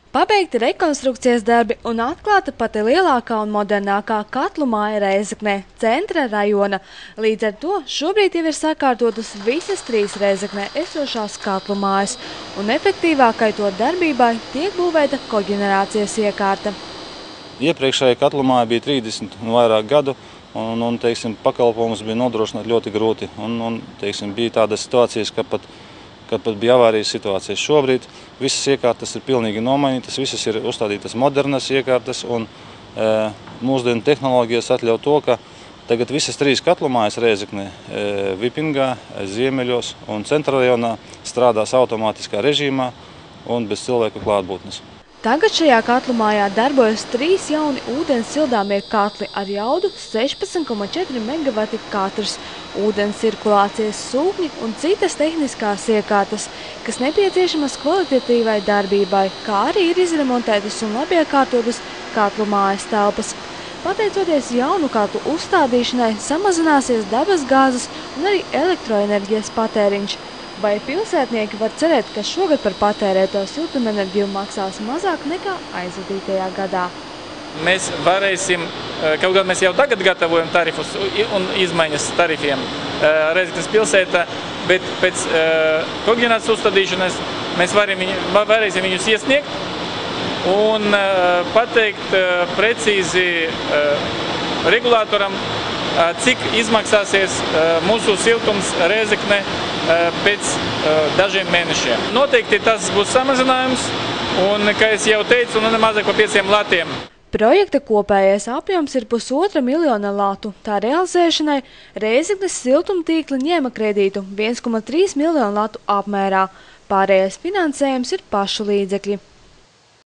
Pabeigti rekonstrukcijas darbi un atklāta pati lielākā un modernākā katlu māja Rēzeknē, centra rajona. Līdz ar to šobrīd jau ir sakārtotas visas 3 Rēzeknē esošās katlu mājas, un efektīvākai to darbībai tiek būvēta koģenerācijas iekārta. Iepriekšējā katlu māja bija 30 un vairāk gadu, un pakalpojumus bija nodrošināt ļoti grūti. Bija tādas situācijas, kad pat bija avārijas situācijas. Šobrīd visas iekārtas ir pilnīgi nomainītas, visas ir uzstādītas modernas iekārtas, un mūsdienu tehnoloģijas atļauj to, ka tagad visas 3 katlu mājas Rēzeknē, Vipingā, Ziemeļos un centra rajonā strādās automātiskā režīmā un bez cilvēku klātbūtnes. Tagad šajā katlu mājā darbojas 3 jauni ūdens sildāmie katli ar jaudu 16,4 megavati katrs, ūdens cirkulācijas sūkņi un citas tehniskās iekārtas, kas nepieciešamas kvalitatīvai darbībai, kā arī ir izremontētas un labi iekārtotas katlu mājas telpas. Pateicoties jaunu katlu uzstādīšanai, samazināsies dabas gāzes un arī elektroenerģijas patēriņš. Vai pilsētnieki var cerēt, ka šogad par patērēto siltumenerģiju maksās mazāk nekā aizvadītajā gadā? Mēs varēsim, kaut gan mēs jau tagad gatavojam tarifus un izmaiņas tarifiem Rēzeknes pilsētā, bet pēc koģenerācijas uzstādīšanas mēs varēsim viņus iesniegt un pateikt precīzi regulātoram, cik izmaksāsies mūsu siltums Rēzekne pēc dažiem mēnešiem. Noteikti tas būs samazinājums, un, kā es jau teicu, nemazāk par 5 latiem. Projekta kopējais apjoms ir 1,5 miljona latu. Tā realizēšanai Rēzeknes siltumtīkli ņēma kredītu 1,3 miljonu latu apmērā. Pārējais finansējums ir pašu līdzekļi.